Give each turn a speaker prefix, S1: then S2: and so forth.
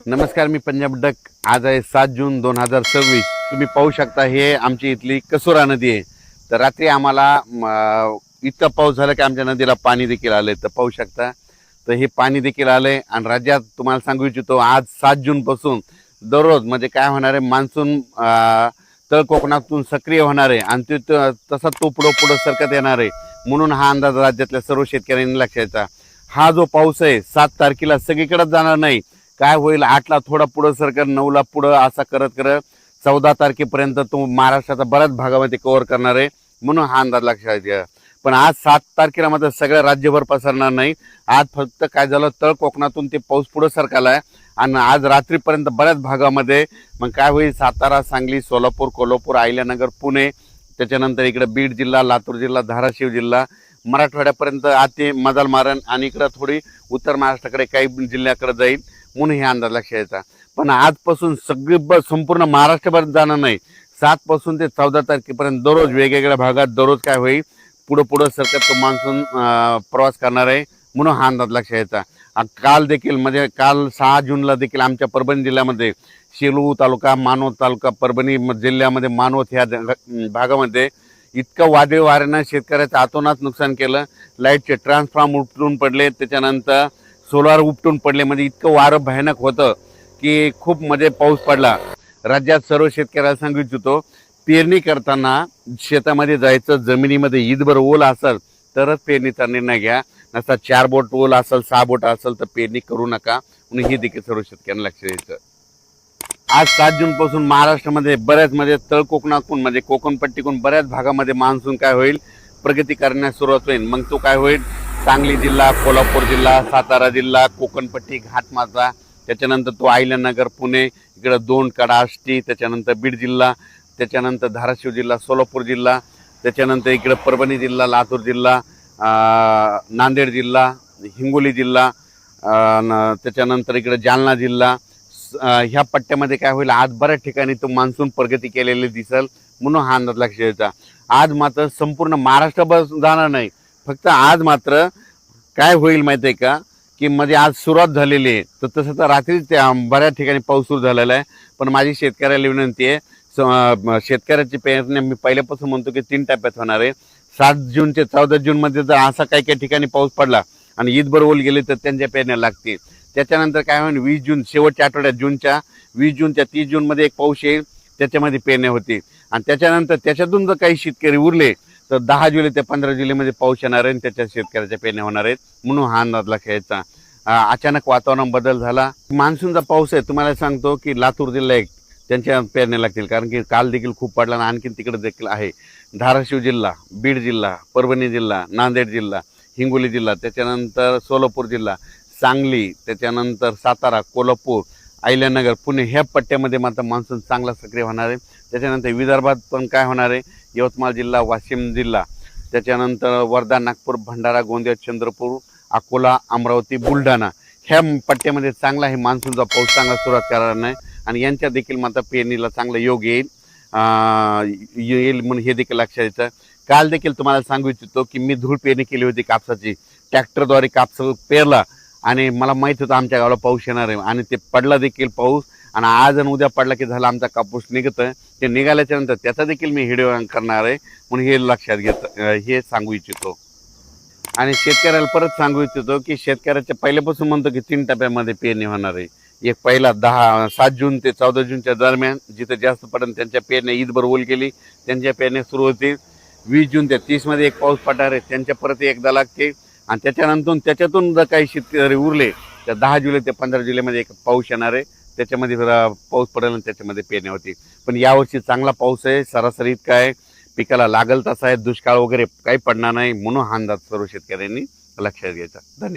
S1: नमस्कार, मी पंजाब डक. आज आहे 7 जून 2026. तुम्ही पाहू शकता हे आमची इथली कसोरा नदी आहे. तर रात्री आम्हाला इतका पाऊस झाला की आमच्या नदीला पाणी देखील आले. तर पाहू शकता, तर हे पाणी देखील आले. आणि राज्यात तुम्हाला सांगू इच्छितो, आज 7 जून पासून दररोज म्हणजे काय होणार आहे, मान्सून तळ कोकणातून सक्रिय होणार आहे आणि तसा तो पुढं सरकत येणार आहे. म्हणून हा अंदाज राज्यातल्या सर्व शेतकऱ्यांनी लक्षात. हा जो पाऊस आहे 7 तारखेला सगळीकडे जाणार नाही. काय होईल, 8ला थोडा पुढं सरकार, 9ला पुढं, असा करत करत 14 तारखेपर्यंत तो महाराष्ट्राचा बऱ्याच भागामध्ये कव्हर करणार आहे. म्हणून हा अंदाज लक्षात घ्या. पण आज 7 तारखेला मात्र सगळ्या राज्यभर पसरणार नाही. आज फक्त काय झालं, तळ कोकणातून ते पाऊस पुढं सरकारला आहे आणि आज रात्रीपर्यंत बऱ्याच भागामध्ये मग काय होईल, सातारा, सांगली, सोलापूर, कोल्हापूर, अहिल्यानगर, पुणे, त्याच्यानंतर इकडे बीड जिल्हा, लातूर जिल्हा, धाराशिव जिल्हा, मराठवाड्यापर्यंत आते मदाल मारण आणि इकडं थोडी उत्तर महाराष्ट्राकडे काही जिल्ह्याकडे जाईल. म्हणून हे अंदाज लक्षात येतात. पण आजपासून संपूर्ण महाराष्ट्रभर जाणार नाही. 7 पासून ते 14 तारखेपर्यंत दररोज वेगवेगळ्या भागात दररोज काय होईल, पुढं सरकत तो मान्सून प्रवास करणार आहे. म्हणून हा अंदाज लक्षात येतात. काल देखील म्हणजे काल 6 जूनला देखील आमच्या परभणी जिल्ह्यामध्ये सेलू तालुका, मानवत तालुका, परभणी जिल्ह्यामध्ये मानवत ह्या भागामध्ये इतकं वादळी वाऱ्यानं शेतकऱ्याचं अतोनात नुकसान केलं. लाईटचे ट्रान्सफॉर्म उपटून पडले, त्याच्यानंतर सोलार उपटून पडले. म्हणजे इतकं वारं भयानक होतं की खूप मध्ये पाऊस पडला. राज्यात सर्व शेतकऱ्याला सांगू इच्छितो, पेरणी करताना शेतामध्ये जायचं, जमिनीमध्ये ईदभर ओल असेल तरच पेरणीचा निर्णय घ्या. नसता 4 बोट ओल असेल, 6 बोट असेल तर पेरणी करू नका. म्हणून हे देखील सर्व शेतकऱ्यांना लक्ष द्यायचं. आज 7 जून पासून महाराष्ट्रामध्ये बऱ्याच म्हणजे तळ कोकणातून म्हणजे कोकणपट्टीकडून बऱ्याच भागामध्ये मान्सून काय होईल, प्रगती करण्यास सुरुवात होईल. मग तो काय होईल, सांगली जिल्हा, कोल्हापूर जिल्हा, सातारा जिल्हा, कोकणपट्टी, घाटमाता, त्याच्यानंतर तो अहिल्यानगर, पुणे, इकडं 2 कडा, आष्टी, त्याच्यानंतर बीड जिल्हा, त्याच्यानंतर धाराशिव जिल्हा, सोलापूर जिल्हा, त्याच्यानंतर इकडं परभणी जिल्हा, लातूर जिल्हा, नांदेड जिल्हा, हिंगोली जिल्हा, त्याच्यानंतर इकडं जालना जिल्हा, ह्या पट्ट्यामध्ये काय होईल, आज बऱ्याच ठिकाणी तो मान्सून प्रगती केलेली दिसेल. म्हणून हा अंदाज लक्षात द्यायचा. आज मात्र संपूर्ण महाराष्ट्रभर जाणार नाही. फक्त आज मात्र काय होईल माहिती आहे का, की म्हणजे आज सुरुवात झालेली आहे. तर तसं तर रात्रीच त्या बऱ्याच ठिकाणी पाऊस सुरू झालेला आहे. पण माझी शेतकऱ्याला विनंती आहे, शेतकऱ्याची पेरणी मी पहिल्यापासून म्हणतो की 3 टप्प्यात होणार आहे. 7 जून ते 14 जूनमध्ये जर असा काही ठिकाणी पाऊस पडला आणि ईदभर ओल गेले तर त्यांच्या पेरण्या लागतील. त्याच्यानंतर काय होईल, 20 जून शेवटच्या आठवड्यात, जूनच्या 20 जून त्या 30 जूनमध्ये एक पाऊस येईल, त्याच्यामध्ये पेरण्या होतील. आणि त्याच्यानंतर त्याच्यातून जर काही शेतकरी उरले तर 10 जुलै ते 15 जुलैमध्ये पाऊस येणार आहे आणि त्याच्या शेतकऱ्याच्या पेरण्या होणार आहेत. म्हणून हा अंदाज लक्षात घ्यायचा. अचानक वातावरण बदल झाला. मान्सूनचा पाऊस आहे, तुम्हाला सांगतो की लातूर जिल्हा एक त्यांच्या पेरण्या लागतील, कारण की काल देखील खूप पडला आणि आणखीन तिकडे देखील आहे. धाराशिव जिल्हा, बीड जिल्हा, परभणी जिल्हा, नांदेड जिल्हा, हिंगोली जिल्हा, त्याच्यानंतर सोलापूर जिल्हा, सांगली, त्याच्यानंतर सातारा, कोल्हापूर, अहिल्यानगर, पुणे, ह्या पट्ट्यामध्ये मात्र मान्सून चांगला सक्रिय होणार आहे. त्याच्यानंतर विदर्भात पण काय होणार आहे, यवतमाळ जिल्हा, वाशिम जिल्हा, त्याच्यानंतर वर्धा, नागपूर, भंडारा, गोंदिया, चंद्रपूर, अकोला, अमरावती, बुलढाणा, ह्या पट्ट्यामध्ये चांगला हे मान्सूनचा पाऊस चांगला सुरुवात करणार नाही. आणि यांच्या देखील मात्र पेरणीला चांगला योग येईल म्हणून हे देखील लक्षात येतं. काल देखील तुम्हाला सांगू इच्छितो की मी धूळ पेरणी केली होती कापसाची. ट्रॅक्टरद्वारे कापस पेरला आणि मला माहीत होतं आमच्या गावाला पाऊस येणार आहे आणि ते पडला देखील पाऊस. आणि आज आणि उद्या पडला की झाला आमचा कापूस निघतं. ते निघाल्याच्या नंतर त्याचा देखील मी व्हिडिओ करणार आहे. म्हणून हे लक्षात घेतं, हे सांगू इच्छितो. आणि शेतकऱ्याला परत सांगू इच्छितो की शेतकऱ्याच्या पहिल्यापासून म्हणतो की 3 टप्प्यामध्ये पेरणी होणार आहे. एक पहिला 7 जून ते 14 जूनच्या दरम्यान जिथे जास्त पडेल त्यांच्या पेरण्या ईदभर ओल गेली, त्यांच्या पेरण्या सुरू होतील. 20 जून ते 30 मध्ये एक पाऊस पडणार आहे, त्यांच्या परत एकदा लागते. आणि त्याच्यातून जर काही शेतकरी उरले तर 10 जुलै ते 15 जुलैमध्ये एक पाऊस येणार आहे, त्याच्यामध्ये पाऊस पडेल आणि त्याच्यामध्ये पेरण्या होती. पण यावर्षी चांगला पाऊस आहे, सरासरी इतका आहे, पिकाला लागल तसा आहे, दुष्काळ वगैरे काही पडणार नाही. म्हणून हा अंदाज सर्व शेतकऱ्यांनी लक्षात घ्यायचा. धन्यवाद.